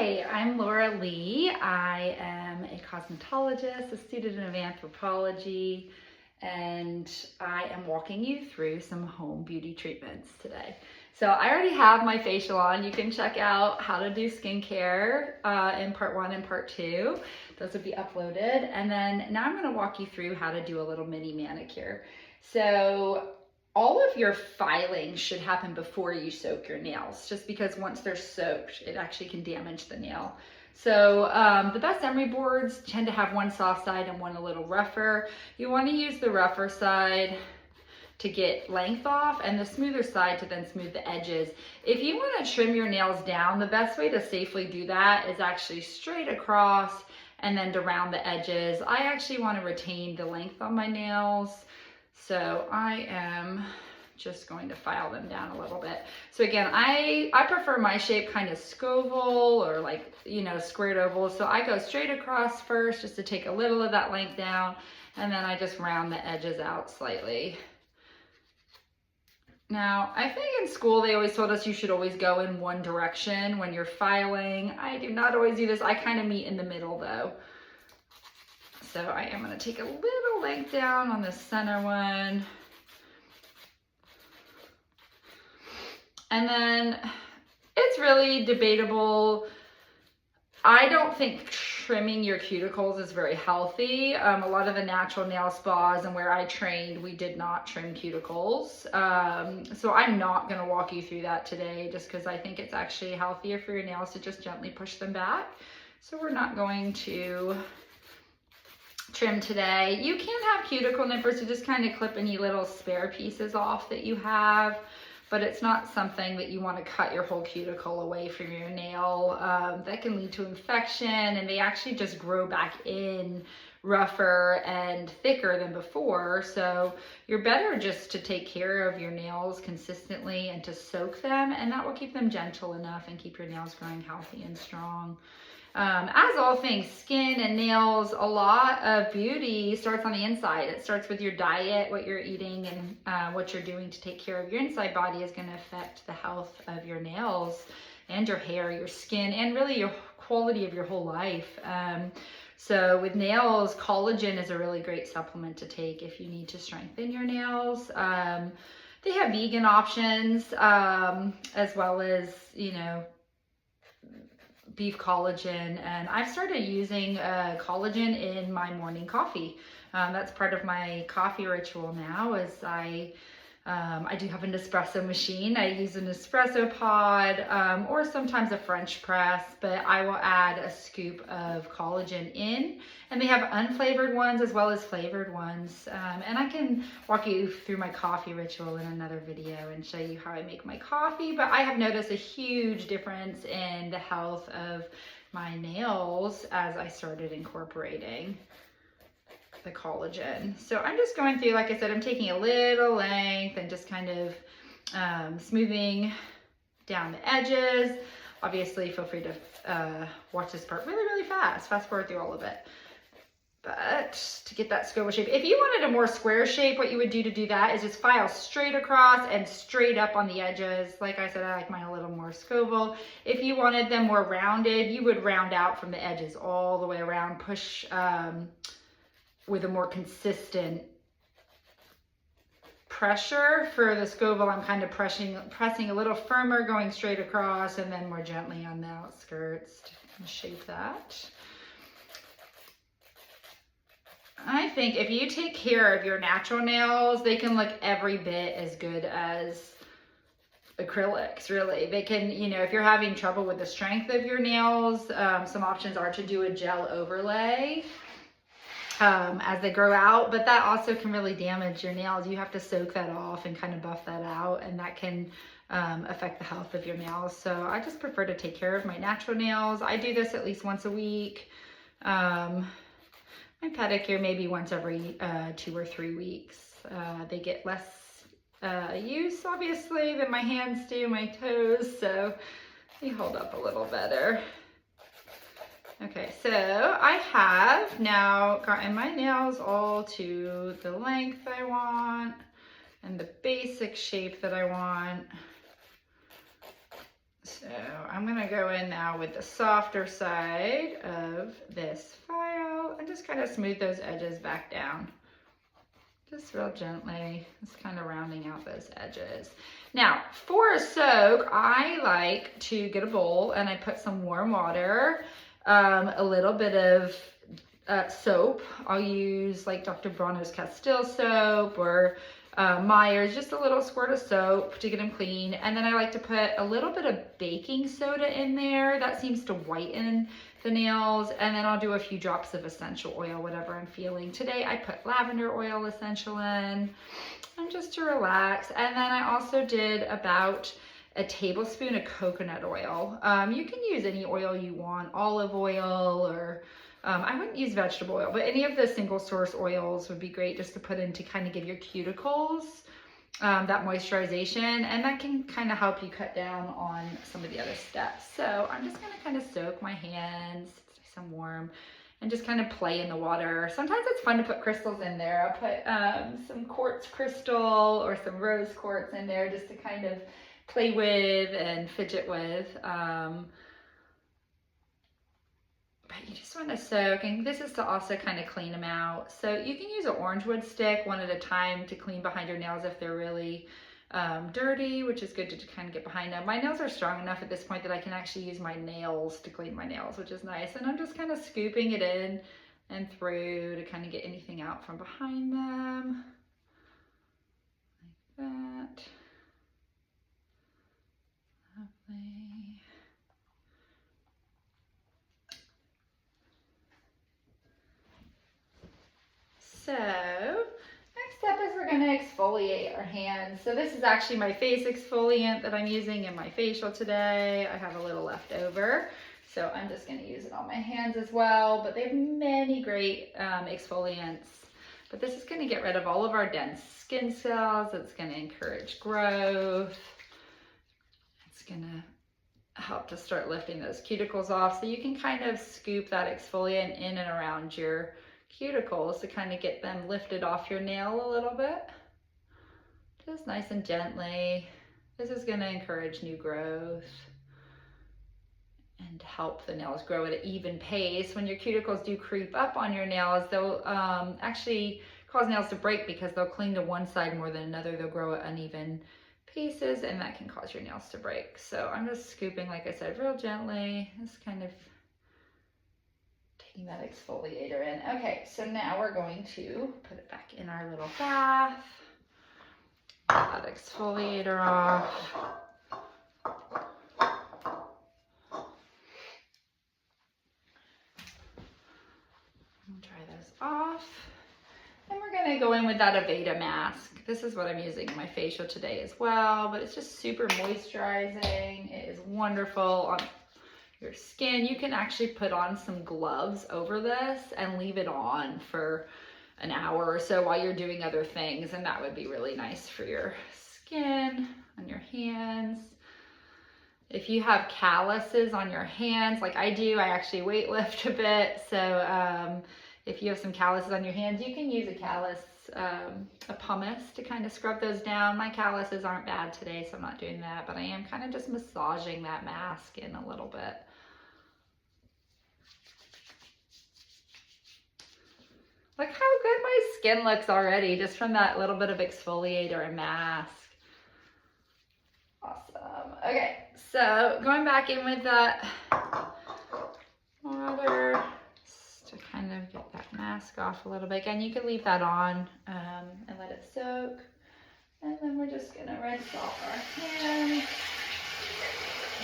Hi, I'm Laura Lee. I am a cosmetologist, a student of anthropology, and I am walking you through some home beauty treatments today. So I already have my facial on. You can check out how to do skincare in part 1 and part 2. Those will be uploaded. And then now I'm going to walk you through how to do a little mini manicure. So all of your filing should happen before you soak your nails, just because once they're soaked, it actually can damage the nail. So the best emery boards tend to have one soft side and one a little rougher. You want to use the rougher side to get length off and the smoother side to then smooth the edges. If you want to trim your nails down, the best way to safely do that is actually straight across and then to round the edges. I actually want to retain the length on my nails. So I am just going to file them down a little bit. So again, I prefer my shape kind of scoval or like, squared oval. So I go straight across first just to take a little of that length down, and then I just round the edges out slightly. Now, I think in school they always told us you should always go in one direction when you're filing. I do not always do this. I kind of meet in the middle though. So I am going to take a little length down on the center one. And then it's really debatable. I don't think trimming your cuticles is very healthy. A lot of the natural nail spas and where I trained, we did not trim cuticles. So I'm not going to walk you through that today just because I think it's actually healthier for your nails to just gently push them back. So we're not going to trim today. You can have cuticle nippers to just kind of clip any little spare pieces off that you have, but it's not something that you want to cut your whole cuticle away from your nail. That can lead to infection, and they actually just grow back in rougher and thicker than before. So you're better just to take care of your nails consistently and to soak them, and that will keep them gentle enough and keep your nails growing healthy and strong. As all things, skin and nails, a lot of beauty starts on the inside. It starts with your diet, what you're eating, and what you're doing to take care of your inside body is going to affect the health of your nails and your hair, your skin, and really your quality of your whole life. So with nails, collagen is a really great supplement to take if you need to strengthen your nails. They have vegan options, as well as, beef collagen, and I've started using collagen in my morning coffee. That's part of my coffee ritual now. Is I do have an espresso machine. I use an espresso pod or sometimes a French press, but I will add a scoop of collagen in, and they have unflavored ones as well as flavored ones. And I can walk you through my coffee ritual in another video and show you how I make my coffee, but I have noticed a huge difference in the health of my nails as I started incorporating the collagen. So I'm just going through, like I said, I'm taking a little length and just kind of smoothing down the edges. Obviously, feel free to watch this part really fast forward through all of it. But to get that scoval shape, if you wanted a more square shape, what you would do to do that is just file straight across and straight up on the edges. Like I said, I like mine a little more scoval. If you wanted them more rounded, you would round out from the edges all the way around, push with a more consistent pressure. For the scoval, I'm kind of pressing a little firmer, going straight across, and then more gently on the outskirts to shape that. I think if you take care of your natural nails, they can look every bit as good as acrylics, really. They can, if you're having trouble with the strength of your nails, some options are to do a gel overlay as they grow out, but that also can really damage your nails. You have to soak that off and kind of buff that out, and that can affect the health of your nails. So I just prefer to take care of my natural nails. I do this at least once a week. My pedicure maybe once every 2 or 3 weeks. They get less use, obviously, than my hands do, my toes, so they hold up a little better. Okay, so I have now gotten my nails all to the length I want and the basic shape that I want. So I'm gonna go in now with the softer side of this file and just kind of smooth those edges back down. Just real gently, just kind of rounding out those edges. Now, for a soak, I like to get a bowl and I put some warm water, a little bit of soap. I'll use like Dr. Bronner's Castile soap or Myers, just a little squirt of soap to get them clean. And then I like to put a little bit of baking soda in there. That seems to whiten the nails. And then I'll do a few drops of essential oil, whatever I'm feeling. Today I put lavender oil essential in, and just to relax. And then I also did about a tablespoon of coconut oil. You can use any oil you want, olive oil, or I wouldn't use vegetable oil, but any of the single source oils would be great just to put in to kind of give your cuticles that moisturization, and that can kind of help you cut down on some of the other steps. So I'm just gonna kind of soak my hands, it's nice and warm, and just kind of play in the water. Sometimes it's fun to put crystals in there. I'll put some quartz crystal or some rose quartz in there just to kind of play with and fidget with. But you just want to soak, and this is to also kind of clean them out. So you can use an orange wood stick one at a time to clean behind your nails if they're really dirty, which is good to kind of get behind them. My nails are strong enough at this point that I can actually use my nails to clean my nails, which is nice. And I'm just kind of scooping it in and through to kind of get anything out from behind them, like that. Lovely. So next step is we're going to exfoliate our hands. So this is actually my face exfoliant that I'm using in my facial today. I have a little left over, so I'm just going to use it on my hands as well. But they have many great exfoliants. But this is going to get rid of all of our dense skin cells. It's going to encourage growth. It's going to help to start lifting those cuticles off. So you can kind of scoop that exfoliant in and around your cuticles to kind of get them lifted off your nail a little bit, just nice and gently. This is going to encourage new growth and help the nails grow at an even pace. When your cuticles do creep up on your nails, they'll actually cause nails to break because they'll cling to one side more than another. They'll grow at uneven paces, and that can cause your nails to break. So I'm just scooping, like I said, real gently, just kind of that exfoliator in. Okay, so now we're going to put it back in our little bath. Get that exfoliator off. Dry those off. And we're gonna go in with that Aveda mask. This is what I'm using in my facial today as well, but it's just super moisturizing. It is wonderful on your skin. You can actually put on some gloves over this and leave it on for an hour or so while you're doing other things, and that would be really nice for your skin on your hands. If you have calluses on your hands like I do, I actually weightlift a bit, so if you have some calluses on your hands, you can use a callus, a pumice to kind of scrub those down. My calluses aren't bad today, so I'm not doing that, but I am kind of just massaging that mask in a little bit. Look how good my skin looks already just from that little bit of exfoliator and mask. Awesome. Okay, so going back in with that water just to kind of get that mask off a little bit. Again, you can leave that on and let it soak. And then we're just gonna rinse off our hands.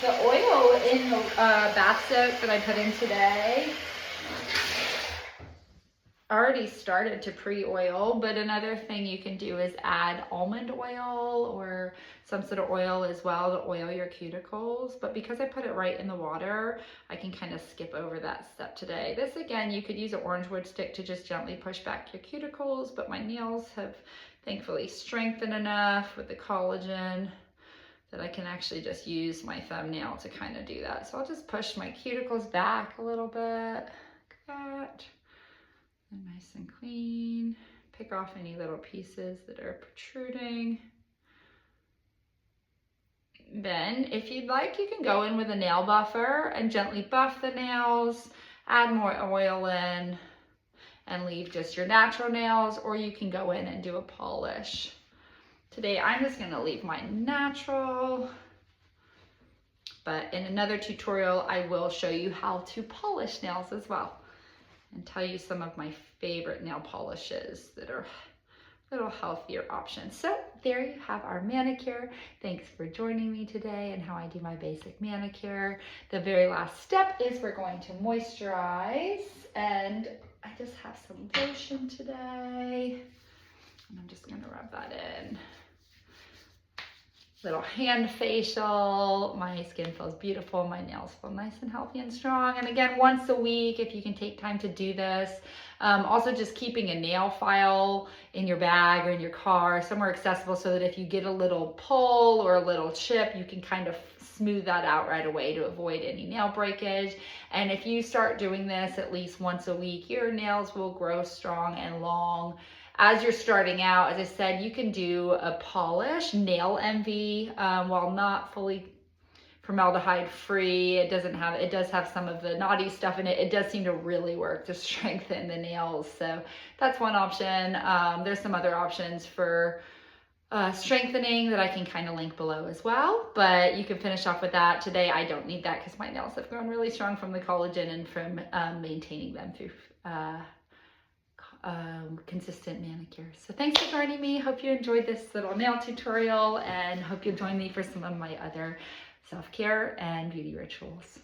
The oil in the bath soak that I put in today already started to pre-oil, but another thing you can do is add almond oil or some sort of oil as well to oil your cuticles. But because I put it right in the water, I can kind of skip over that step today. This, again, you could use an orange wood stick to just gently push back your cuticles, but my nails have thankfully strengthened enough with the collagen that I can actually just use my thumbnail to kind of do that. So I'll just push my cuticles back a little bit, like that. And nice and clean. Pick off any little pieces that are protruding. then if you'd like, you can go in with a nail buffer and gently buff the nails, add more oil in, and leave just your natural nails, or you can go in and do a polish. Today I'm just gonna leave mine natural, but in another tutorial I will show you how to polish nails as well and tell you some of my favorite nail polishes that are little healthier options. So there you have our manicure. Thanks for joining me today and how I do my basic manicure. The very last step is we're going to moisturize, and I just have some lotion today and I'm just gonna rub that in. Little hand facial. My skin feels beautiful. My nails feel nice and healthy and strong. And again, once a week, if you can take time to do this. Also just keeping a nail file in your bag or in your car, somewhere accessible, so that if you get a little pull or a little chip, you can kind of smooth that out right away to avoid any nail breakage. And if you start doing this at least once a week, your nails will grow strong and long. As you're starting out, as I said, you can do a polish, Nail Envy, while not fully formaldehyde free. It does have some of the naughty stuff in it. It does seem to really work to strengthen the nails. So that's one option. There's some other options for strengthening that I can kind of link below as well, but you can finish off with that. Today I don't need that because my nails have grown really strong from the collagen and from maintaining them through consistent manicure. So thanks for joining me. Hope you enjoyed this little nail tutorial, and hope you'll join me for some of my other self-care and beauty rituals.